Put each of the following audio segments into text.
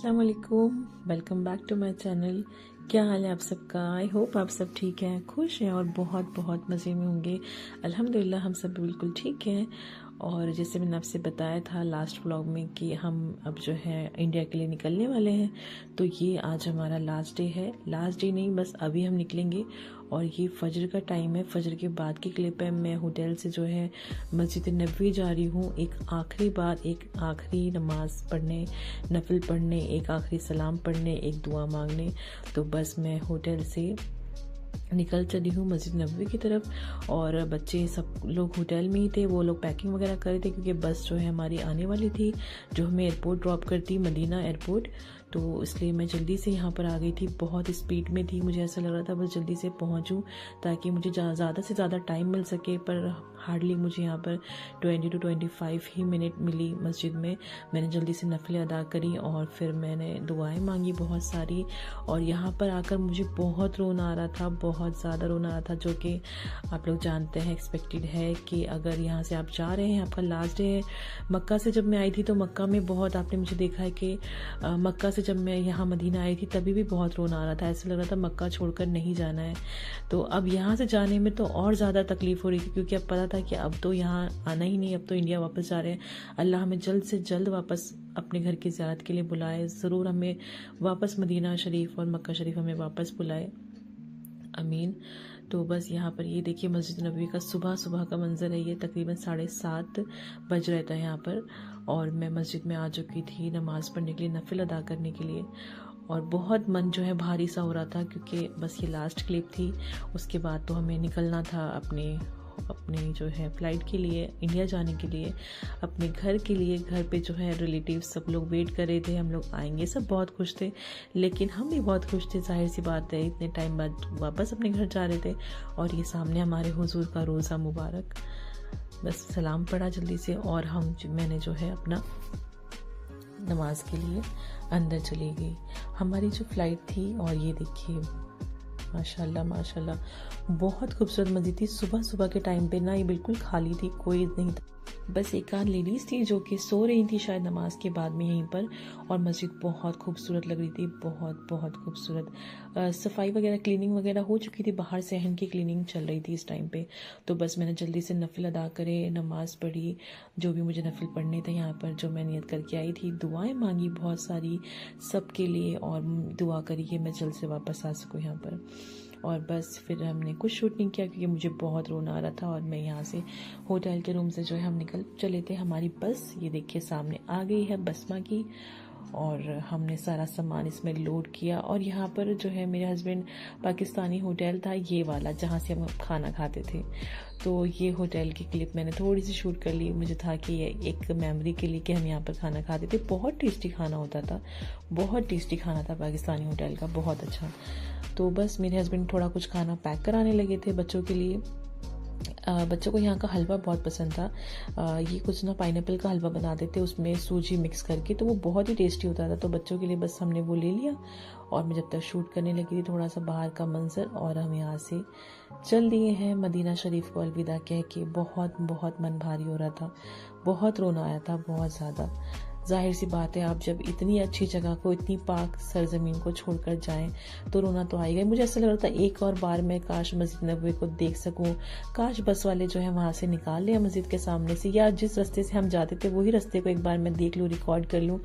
अस्सलाम वालेकुम, welcome back to my channel. क्या हाल है आप सबका? आई होप आप सब ठीक हैं, खुश हैं और बहुत बहुत मज़े में होंगे। अल्हम्दुलिल्लाह हम सब बिल्कुल ठीक हैं। और जैसे मैंने आपसे बताया था लास्ट व्लॉग में कि हम अब जो है इंडिया के लिए निकलने वाले हैं, तो ये आज हमारा लास्ट डे है। लास्ट डे नहीं, बस अभी हम निकलेंगे और ये फजर का टाइम है। फजर के बाद की क्लिप है। मैं होटल से जो है मस्जिद नबवी जा रही हूँ एक आखिरी बार, एक आखिरी नमाज पढ़ने, नफिल पढ़ने, एक आखिरी सलाम पढ़ने, एक दुआ मांगने। तो बस मैं होटल से निकल चली हूँ मस्जिद नबवी की तरफ। और बच्चे सब लोग होटल में ही थे, वो लोग पैकिंग वगैरह कर रहे थे क्योंकि बस जो है हमारी आने वाली थी जो हमें एयरपोर्ट ड्रॉप करती, मदीना एयरपोर्ट। तो इसलिए मैं जल्दी से यहाँ पर आ गई थी, बहुत स्पीड में थी। मुझे ऐसा लग रहा था बस जल्दी से पहुँचूँ ताकि मुझे ज़्यादा से ज़्यादा टाइम मिल सके, पर हार्डली मुझे यहाँ पर 20 to 25 ही मिनट मिली मस्जिद में। मैंने जल्दी से नफिलें अदा करी और फिर मैंने दुआएं मांगी बहुत सारी। और यहाँ पर आकर मुझे बहुत रोना आ रहा था, बहुत ज़्यादा रोना आ रहा था, जो कि आप लोग जानते हैं, एक्सपेक्टेड है कि अगर यहाँ से आप जा रहे हैं, आपका लास्ट डे है। मक्का से जब मैं आई थी तो मक्का में बहुत, आपने मुझे देखा है कि मक्का से जब मैं यहाँ मदीना आई थी तभी भी बहुत रोना आ रहा था, ऐसा लग रहा था मक्का छोड़कर नहीं जाना है। तो अब यहाँ से जाने में तो और ज़्यादा तकलीफ़ हो रही थी क्योंकि अब पता था कि अब तो यहाँ आना ही नहीं, अब तो इंडिया वापस जा रहे हैं। अल्लाह हमें जल्द से जल्द वापस अपने घर की ज़ियारत के लिए बुलाए, ज़रूर हमें वापस मदीना शरीफ और मक्का शरीफ हमें वापस बुलाए, आमीन। तो बस यहाँ पर ये देखिए मस्जिद नबवी का सुबह सुबह का मंजर है। ये तकरीबन 7:30 बज रहा था यहाँ पर और मैं मस्जिद में आ चुकी थी नमाज़ पढ़ने के लिए, नफिल अदा करने के लिए। और बहुत मन जो है भारी सा हो रहा था क्योंकि बस ये लास्ट क्लिप थी, उसके बाद तो हमें निकलना था अपने जो है फ़्लाइट के लिए, इंडिया जाने के लिए, अपने घर के लिए। घर पे जो है रिलेटिव्स सब लोग वेट कर रहे थे, हम लोग आएंगे, सब बहुत खुश थे, लेकिन हम भी बहुत खुश थे, जाहिर सी बात है, इतने टाइम बाद वापस अपने घर जा रहे थे। और ये सामने हमारे हुजूर का रोज़ा मुबारक। बस सलाम पढ़ा जल्दी से और मैंने जो है अपना नमाज के लिए अंदर चली गई। हमारी जो फ़्लाइट थी, और ये देखिए माशाल्लाह माशाल्लाह बहुत खूबसूरत मस्जिद थी। सुबह सुबह के टाइम पे ना ये बिल्कुल खाली थी, कोई नहीं था, बस एक आध लेडीज़ थी जो कि सो रही थी शायद नमाज के बाद में यहीं पर। और मस्जिद बहुत खूबसूरत लग रही थी, बहुत बहुत खूबसूरत। सफाई वगैरह, क्लीनिंग वगैरह हो चुकी थी, बाहर सहन की क्लीनिंग चल रही थी इस टाइम पे। तो बस मैंने जल्दी से नफिल अदा करे, नमाज़ पढ़ी, जो भी मुझे नफिल पढ़ने थे यहाँ पर, जो मैं नियत करके आई थी। दुआएं मांगी बहुत सारी सबके लिए और दुआ करी कि मैं जल्द से वापस आ सकूँ यहाँ पर। और बस फिर हमने कुछ शूट नहीं किया क्योंकि मुझे बहुत रोना आ रहा था। और मैं यहाँ से होटल के रूम से जो है हम निकल चले थे। हमारी बस ये देखिए सामने आ गई है, बसमा की, और हमने सारा सामान इसमें लोड किया। और यहाँ पर जो है मेरे हस्बैंड, पाकिस्तानी होटल था ये वाला जहाँ से हम खाना खाते थे, तो ये होटल की क्लिप मैंने थोड़ी सी शूट कर ली। मुझे था कि ये एक मेमोरी के लिए कि हम यहाँ पर खाना खाते थे। बहुत टेस्टी खाना होता था, बहुत टेस्टी खाना था पाकिस्तानी होटल का, बहुत अच्छा। तो बस मेरे हस्बैंड थोड़ा कुछ खाना पैक कराने लगे थे बच्चों के लिए। बच्चों को यहाँ का हलवा बहुत पसंद था। ये कुछ ना पाइनएप्पल का हलवा बना देते उसमें सूजी मिक्स करके, तो वो बहुत ही टेस्टी होता था। तो बच्चों के लिए बस हमने वो ले लिया और मैं जब तक शूट करने लगी थी थोड़ा सा बाहर का मंजर, और हम यहाँ से चल दिए हैं मदीना शरीफ को अलविदा कह के। बहुत बहुत मन भारी हो रहा था, बहुत रोना आया था, बहुत ज़्यादा। जाहिर सी बात है, आप जब इतनी अच्छी जगह को, इतनी पाक सरजमीन को छोड़कर जाएं तो रोना तो आएगा। मुझे ऐसा लग रहा था एक और बार मैं काश मस्जिद नबवी को देख सकूं, काश बस वाले जो है वहां से निकाल लिया मस्जिद के सामने से, या जिस रास्ते से हम जाते थे वही रास्ते को एक बार मैं देख लूं, रिकॉर्ड कर लूं।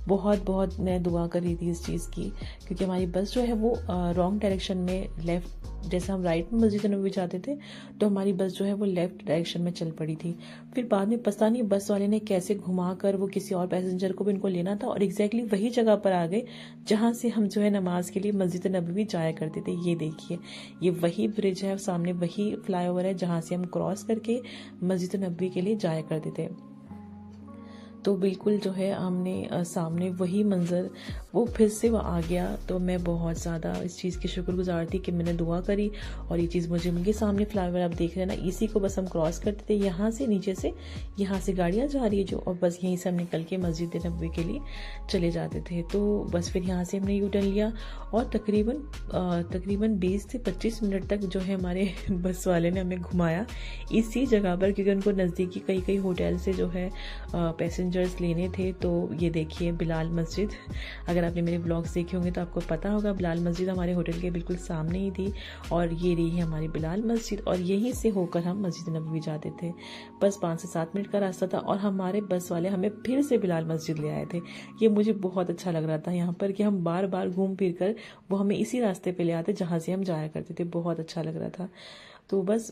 बहुत बहुत मैं दुआ कर रही थी इस चीज़ की क्योंकि हमारी बस जो है वो रॉन्ग डायरेक्शन में, लेफ्ट, जैसे हम राइट में मस्जिद नबवी जाते थे तो हमारी बस जो है वो लेफ्ट डायरेक्शन में चल पड़ी थी। फिर बाद में पता नहीं बस वाले ने कैसे घुमा कर वो किसी और पैसेंजर को भी इनको लेना था और एग्जैक्टली वही जगह पर आ गए जहां से हम जो है नमाज के लिए मस्जिद नबवी जाया करते थे। ये देखिए, ये वही ब्रिज है, सामने वही फ्लाईओवर है जहां से हम क्रॉस करके मस्जिद नबवी के लिए जाया करते थे। तो बिल्कुल जो है हमने सामने वही मंजर वो फिर से वो आ गया। तो मैं बहुत ज़्यादा इस चीज़ की शुक्रगुजार थी कि मैंने दुआ करी और ये चीज़ मुझे मिल गई। सामने फ्लाईओवर आप देख रहे हैं ना, इसी को बस हम क्रॉस करते थे, यहाँ से नीचे से, यहाँ से गाड़ियाँ जा रही है जो, और बस यहीं से हम निकल के मस्जिद नबवी के लिए चले जाते थे। तो बस फिर यहाँ से हमने यू टर्न लिया और तकरीबन 20 से 25 मिनट तक जो है हमारे बस वाले ने हमें घुमाया इसी जगह पर, क्योंकि उनको नज़दीकी कई होटल से जो है पैसेंजर मैसेंजर्स लेने थे। तो ये देखिए बिलाल मस्जिद, अगर आपने मेरे ब्लॉग्स देखे होंगे तो आपको पता होगा बिलाल मस्जिद हमारे होटल के बिल्कुल सामने ही थी। और ये रही है हमारी बिलाल मस्जिद, और यहीं से होकर हम मस्जिद नबवी जाते थे। बस 5 से 7 मिनट का रास्ता था, और हमारे बस वाले हमें फिर से बिलाल मस्जिद ले आए थे। ये मुझे बहुत अच्छा लग रहा था यहाँ पर कि हम बार बार घूम फिर कर वो हमें इसी रास्ते पे ले आते जहाँ से हम जाया करते थे। बहुत अच्छा लग रहा था। तो बस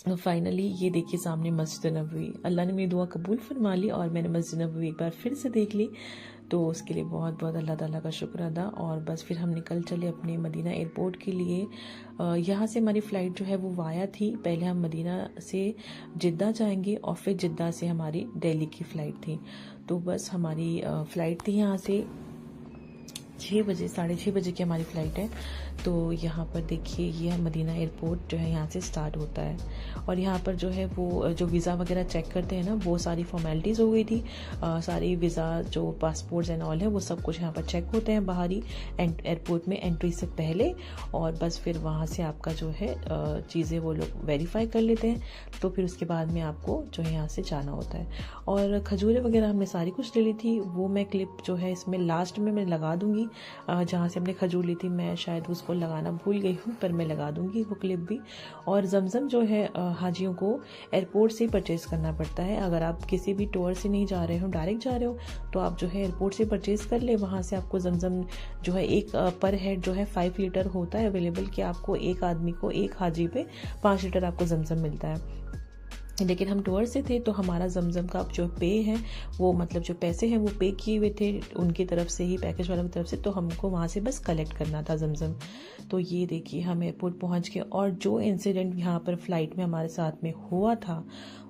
फाइनली ये देखिए सामने मस्जिद नबवी, अल्लाह ने मेरी दुआ कबूल फरमा ली और मैंने मस्जिद नबवी एक बार फिर से देख ली। तो उसके लिए बहुत बहुत अल्लाह ताला का शुक्र अदा। और बस फिर हम निकल चले अपने मदीना एयरपोर्ट के लिए। यहाँ से हमारी फ़्लाइट जो है वो वाया थी। पहले हम मदीना से जिद्दा जाएंगे और फिर जिद्दा से हमारी दिल्ली की फ़्लाइट थी। तो बस हमारी फ़्लाइट थी यहाँ से 6 बजे, 6:30 बजे की हमारी फ़्लाइट है। तो यहाँ पर देखिए ये मदीना एयरपोर्ट जो है यहाँ से स्टार्ट होता है, और यहाँ पर जो है वो जो वीज़ा वगैरह चेक करते हैं ना, वो सारी फॉर्मेलिटीज़ हो गई थी। सारी वीज़ा जो पासपोर्ट्स एंड ऑल है वो सब कुछ यहाँ पर चेक होते हैं बाहरी एयरपोर्ट में एंट्री से पहले। और बस फिर वहाँ से आपका जो है चीज़ें वो लोग वेरीफाई कर लेते हैं। तो फिर उसके बाद में आपको जो है यहाँ से जाना होता है। और खजूरें वगैरह हमने सारी कुछ ले ली थी। वो मैं क्लिप जो है इसमें लास्ट में मैं लगा दूँगी, जहाँ से हमने खजूर ली थी। मैं शायद उसको लगाना भूल गई हूँ, पर मैं लगा दूंगी वो क्लिप भी। और जमजम जो है हाजियों को एयरपोर्ट से परचेज करना पड़ता है। अगर आप किसी भी टूर से नहीं जा रहे हो, डायरेक्ट जा रहे हो, तो आप जो है एयरपोर्ट से परचेज कर ले। वहाँ से आपको जमजम जो है एक पर हेड जो है 5 लीटर होता है अवेलेबल, कि आपको एक आदमी को, एक हाजी पे 5 लीटर आपको जमजम मिलता है। लेकिन हम टूर से थे तो हमारा जमजम का जो पे है वो, मतलब जो पैसे हैं वो पे किए हुए थे उनकी तरफ से ही, पैकेज वालों की तरफ से। तो हमको वहाँ से बस कलेक्ट करना था जमजम। तो ये देखिए हम एयरपोर्ट पहुँच गए, और जो इंसिडेंट यहाँ पर फ्लाइट में हमारे साथ में हुआ था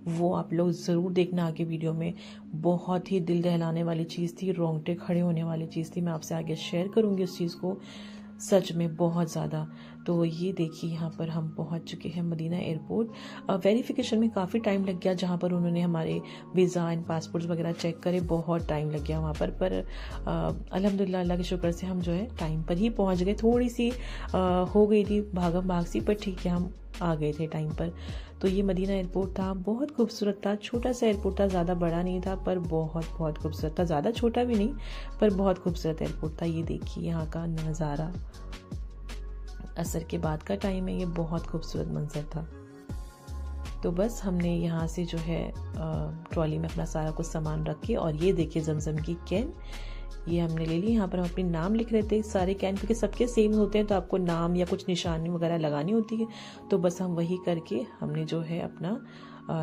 वो आप लोग ज़रूर देखना आगे वीडियो में। बहुत ही दिल दहलाने वाली चीज़ थी, रोंगटे खड़े होने वाली चीज़ थी। मैं आपसे आगे शेयर करूँगी उस चीज़ को, सच में बहुत ज़्यादा। तो ये देखिए यहाँ पर हम पहुँच चुके हैं मदीना एयरपोर्ट। वेरिफिकेशन में काफ़ी टाइम लग गया, जहाँ पर उन्होंने हमारे वीज़ा एंड पासपोर्ट्स वगैरह चेक करे, बहुत टाइम लग गया वहाँ पर अल्हम्दुलिल्लाह अल्लाह के शुक्र से हम जो है टाइम पर ही पहुँच गए। थोड़ी सी हो गई थी भागम भाग सी, पर ठीक है हम आ गए थे टाइम पर। तो ये मदीना एयरपोर्ट था, बहुत खूबसूरत था। छोटा सा एयरपोर्ट था, ज़्यादा बड़ा नहीं था, पर बहुत बहुत खूबसूरत था। ज़्यादा छोटा भी नहीं, पर बहुत खूबसूरत एयरपोर्ट था। ये देखिए यहाँ का नज़ारा, असर के बाद का टाइम है, ये बहुत खूबसूरत मंजर था। तो बस हमने यहाँ से जो है ट्रॉली में अपना सारा कुछ सामान रख के, और ये देखिए जमजम की कैन ये हमने ले ली। यहाँ पर हम अपने नाम लिख रहे थे सारे कैन, क्योंकि सबके सेम होते हैं तो आपको नाम या कुछ निशानी वगैरह लगानी होती है। तो बस हम वही करके हमने जो है अपना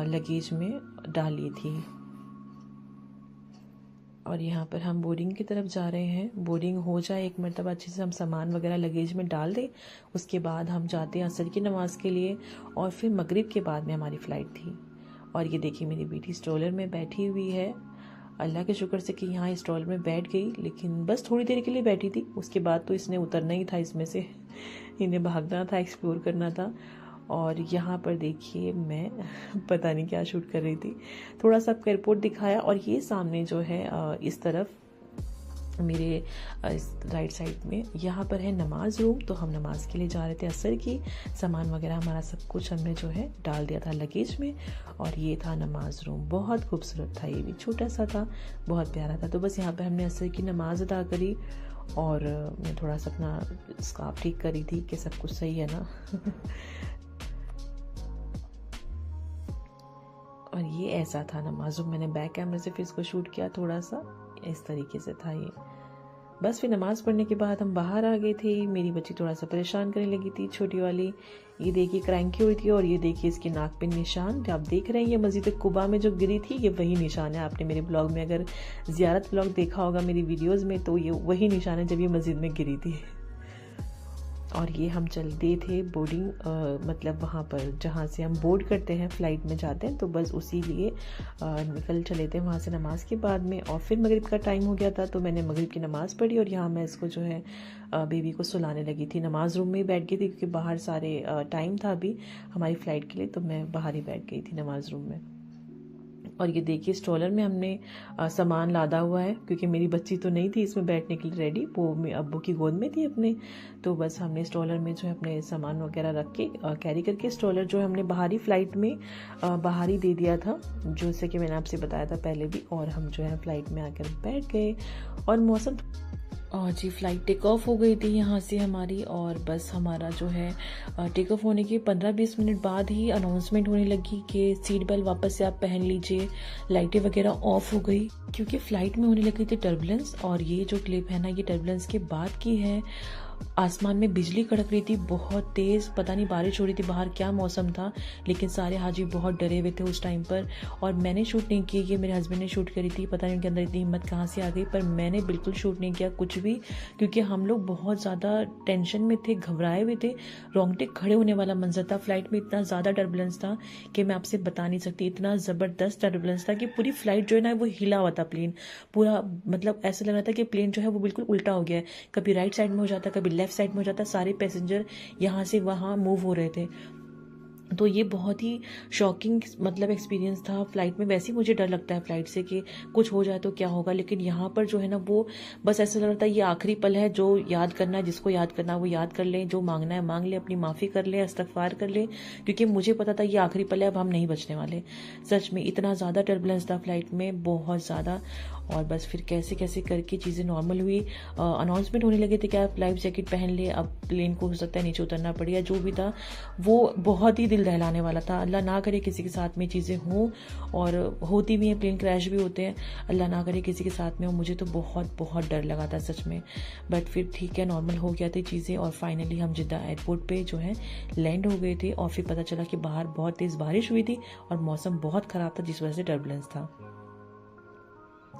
लगेज में डाली थी। और यहाँ पर हम बोर्डिंग की तरफ जा रहे हैं। बोर्डिंग हो जाए एक मरतबा अच्छे से, हम सामान वगैरह लगेज में डाल दें, उसके बाद हम जाते हैं असर की नमाज़ के लिए। और फिर मगरिब के बाद में हमारी फ़्लाइट थी। और ये देखिए मेरी बेटी स्ट्रोलर में बैठी हुई है। अल्लाह के शुक्र से कि यहाँ स्ट्रोलर में बैठ गई, लेकिन बस थोड़ी देर के लिए बैठी थी। उसके बाद तो इसने उतरना ही था इसमें से, इन्हें भागना था, एक्सप्लोर करना था। और यहाँ पर देखिए मैं पता नहीं क्या शूट कर रही थी। थोड़ा सा आपको एयरपोर्ट दिखाया, और ये सामने जो है इस तरफ मेरे राइट साइड में यहाँ पर है नमाज रूम। तो हम नमाज के लिए जा रहे थे असर की। सामान वगैरह हमारा सब कुछ हमने जो है डाल दिया था लगेज में, और ये था नमाज रूम। बहुत खूबसूरत था, ये भी छोटा सा था, बहुत प्यारा था। तो बस यहाँ पर हमने असर की नमाज अदा करी, और मैं थोड़ा सा अपना स्कार्फ ठीक करी थी कि सब कुछ सही है ना। और ये ऐसा था नमाज रूम। मैंने बैक कैमरे से फिर इसको शूट किया, थोड़ा सा इस तरीके से था ये। बस फिर नमाज़ पढ़ने के बाद हम बाहर आ गए थे। मेरी बच्ची थोड़ा सा परेशान करने लगी थी, छोटी वाली। ये देखिए क्रैंकी हुई थी, और ये देखिए इसके नाक पे निशान जो आप देख रहे हैं, ये मस्जिद कुबा में जो गिरी थी, ये वही निशान है। आपने मेरे ब्लॉग में अगर ज़ियारत ब्लॉग देखा होगा मेरी वीडियोज़ में, तो ये वही निशान है जब ये मस्जिद में गिरी थी। और ये हम चलते थे बोर्डिंग, मतलब वहाँ पर जहाँ से हम बोर्ड करते हैं, फ़्लाइट में जाते हैं, तो बस उसी लिए निकल चले थे वहाँ से नमाज के बाद में। और फिर मगरिब का टाइम हो गया था, तो मैंने मगरिब की नमाज़ पढ़ी, और यहाँ मैं इसको जो है बेबी को सुलाने लगी थी। नमाज रूम में ही बैठ गई थी, क्योंकि बाहर सारे टाइम था अभी हमारी फ़्लाइट के लिए, तो मैं बाहर ही बैठ गई थी नमाज रूम में। और ये देखिए स्ट्रॉलर में हमने सामान लादा हुआ है, क्योंकि मेरी बच्ची तो नहीं थी इसमें बैठने के लिए रेडी, वो मैं अब्बू की गोद में थी अपने। तो बस हमने स्ट्रॉलर में जो है अपने सामान वगैरह रख के कैरी करके, स्ट्रॉलर जो है हमने बाहरी फ़्लाइट में बाहर ही दे दिया था, जैसे कि मैंने आपसे बताया था पहले भी। और हम जो है फ़्लाइट में आकर बैठ गए और मौसम और जी फ़्लाइट टेक ऑफ हो गई थी यहाँ से हमारी। और बस हमारा जो है टेक ऑफ होने के 15-20 मिनट बाद ही अनाउंसमेंट होने लगी कि सीट बेल्ट वापस से आप पहन लीजिए, लाइटें वगैरह ऑफ हो गई, क्योंकि फ़्लाइट में होने लगी थी टर्बुलेंस। और ये जो क्लिप है ना, ये टर्बुलेंस के बाद की है। आसमान में बिजली कड़क रही थी बहुत तेज़, पता नहीं बारिश हो रही थी, बाहर क्या मौसम था, लेकिन सारे हाजी बहुत डरे हुए थे उस टाइम पर। और मैंने शूट नहीं की, ये मेरे हस्बैंड ने शूट करी थी, पता नहीं उनके अंदर इतनी हिम्मत कहाँ से आ गई, पर मैंने बिल्कुल शूट नहीं किया कुछ भी, क्योंकि हम लोग बहुत ज़्यादा टेंशन में थे, घबराए हुए थे, रोंगटे खड़े होने वाला मंजर था। फ्लाइट में इतना ज़्यादा टर्बुलेंस था कि मैं आपसे बता नहीं सकती, इतना ज़बरदस्त टर्बुलेंस था कि पूरी फ्लाइट जो है ना वो हिला हुआ था, प्लेन पूरा, मतलब ऐसा लग रहा था कि प्लेन जो है वो बिल्कुल उल्टा हो गया है, कभी राइट साइड में हो जाता, कभी लेफ्ट साइड में हो जाता, सारे पैसेंजर यहाँ से वहाँ मूव हो रहे थे। तो ये बहुत ही शॉकिंग मतलब एक्सपीरियंस था। फ्लाइट में वैसे ही मुझे डर लगता है फ्लाइट से कि कुछ हो जाए तो क्या होगा, लेकिन यहाँ पर जो है ना वो बस ऐसा लग रहा था ये आखिरी पल है, जो याद करना है, जिसको याद करना है वो याद कर ले, जो मांगना है मांग ले, अपनी माफ़ी कर ले, इस्तगफार कर ले, क्योंकि मुझे पता था ये आखिरी पल है, अब हम नहीं बचने वाले। सच में इतना ज़्यादा टर्बुलेंस था फ्लाइट में, बहुत ज़्यादा। और बस फिर कैसे कैसे करके चीज़ें नॉर्मल हुई। अनाउंसमेंट होने लगे थे कि आप लाइफ जैकेट पहन ले, अब प्लेन को हो सकता है नीचे उतरना पड़ेगा, जो भी था वो बहुत ही दिल दहलाने वाला था। अल्लाह ना करे किसी के साथ में चीज़ें हों, और होती भी हैं, प्लेन क्रैश भी होते हैं, अल्लाह ना करे किसी के साथ में हो। मुझे तो बहुत बहुत डर लगा था सच में, बट फिर ठीक है, नॉर्मल हो गया थी चीज़ें। और फाइनली हम जिद्दा एयरपोर्ट पे जो है लैंड हो गए थे। और फिर पता चला कि बाहर बहुत तेज़ बारिश हुई थी और मौसम बहुत ख़राब था, जिस वजह से टर्बुलेंस था।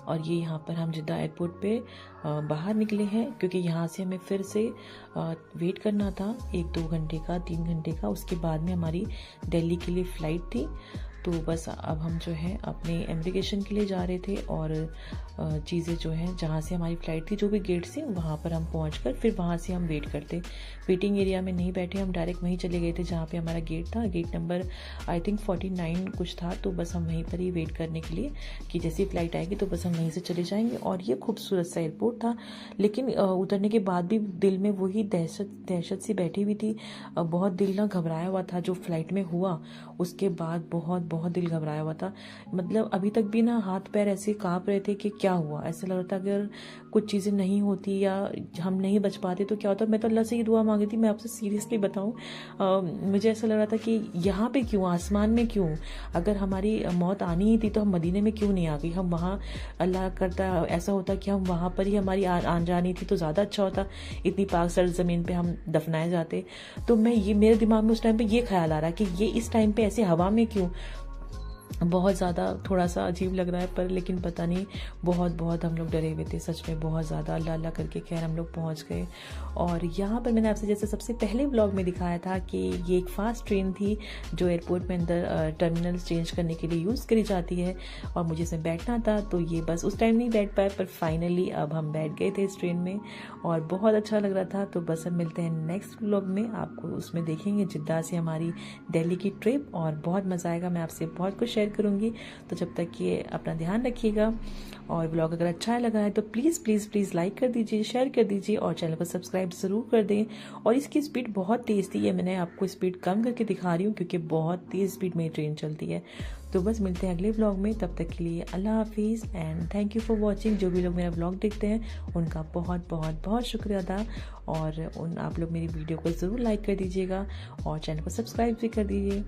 और ये यहाँ पर हम जिद्दा एयरपोर्ट पे बाहर निकले हैं, क्योंकि यहाँ से हमें फिर से वेट करना था 1-2 घंटे का, 3 घंटे का। उसके बाद में हमारी दिल्ली के लिए फ़्लाइट थी। तो बस अब हम जो है अपने इमिग्रेशन के लिए जा रहे थे, और चीज़ें जो हैं जहाँ से हमारी फ़्लाइट थी, जो भी गेट से, वहाँ पर हम पहुँचकर फिर वहाँ से हम वेट करते। वेटिंग एरिया में नहीं बैठे, हम डायरेक्ट वहीं चले गए थे जहाँ पे हमारा गेट था, गेट नंबर आई थिंक 49 कुछ था। तो बस हम वहीं पर ही वेट करने के लिए कि जैसी फ़्लाइट आएगी तो बस हम वहीं से चले जाएंगे। और ये खूबसूरत सा एयरपोर्ट था, लेकिन उतरने के बाद भी दिल में वही दहशत सी बैठी हुई थी। बहुत दिल ना घबराया हुआ था जो फ़्लाइट में हुआ, उसके बाद बहुत बहुत दिल घबराया हुआ था। मतलब अभी तक भी ना हाथ पैर ऐसे काँप रहे थे कि क्या हुआ, ऐसा लग रहा था अगर कुछ चीज़ें नहीं होती या हम नहीं बच पाते तो क्या होता। मैं तो अल्लाह से ही दुआ मांगी थी, मैं आपसे सीरियसली बताऊं, मुझे ऐसा लग रहा था कि यहाँ पे क्यों, आसमान में क्यों, अगर हमारी मौत आनी ही थी तो हम मदीने में क्यों नहीं आ गई, हम वहाँ, अल्लाह करता ऐसा होता कि हम वहाँ पर ही हमारी आन जानी थी तो ज़्यादा अच्छा होता, इतनी पाक सर्द ज़मीन पे हम दफनाए जाते। तो मैं ये, मेरे दिमाग में उस टाइम पे ये ख्याल आ रहा कि ये इस टाइम पे ऐसे हवा में क्यों, बहुत ज़्यादा थोड़ा सा अजीब लग रहा है, पर लेकिन पता नहीं, बहुत बहुत हम लोग डरे हुए थे सच में, बहुत ज़्यादा। अल्लाह अल्लाह करके खैर हम लोग पहुंच गए। और यहाँ पर मैंने आपसे जैसे सबसे पहले व्लॉग में दिखाया था कि ये एक फ़ास्ट ट्रेन थी जो एयरपोर्ट में अंदर टर्मिनल्स चेंज करने के लिए यूज़ करी जाती है, और मुझे इसमें बैठना था। तो ये बस उस टाइम नहीं बैठ पाए, पर फाइनली अब हम बैठ गए थे इस ट्रेन में, और बहुत अच्छा लग रहा था। तो बस अब मिलते हैं नेक्स्ट व्लॉग में, आपको उसमें देखेंगे जिद्दा से हमारी दिल्ली की ट्रिप, और बहुत मज़ा आएगा, मैं आपसे बहुत कुछ शेयर करूंगी। तो जब तक ये अपना ध्यान रखिएगा, और ब्लॉग अगर अच्छा लगा है तो प्लीज़ प्लीज़ प्लीज़ लाइक कर दीजिए, शेयर कर दीजिए, और चैनल को सब्सक्राइब ज़रूर कर दें। और इसकी स्पीड बहुत तेज़ थी, ये मैंने आपको स्पीड कम करके दिखा रही हूँ क्योंकि बहुत तेज़ स्पीड में ट्रेन चलती है। तो बस मिलते हैं अगले ब्लॉग में, तब तक के लिए अल्लाह हाफिज़ and thank you for watching. जो भी लोग मेरा ब्लॉग देखते हैं उनका बहुत बहुत बहुत शुक्रिया अदा, और आप लोग मेरी वीडियो को ज़रूर लाइक कर दीजिएगा और चैनल को सब्सक्राइब भी कर दीजिए।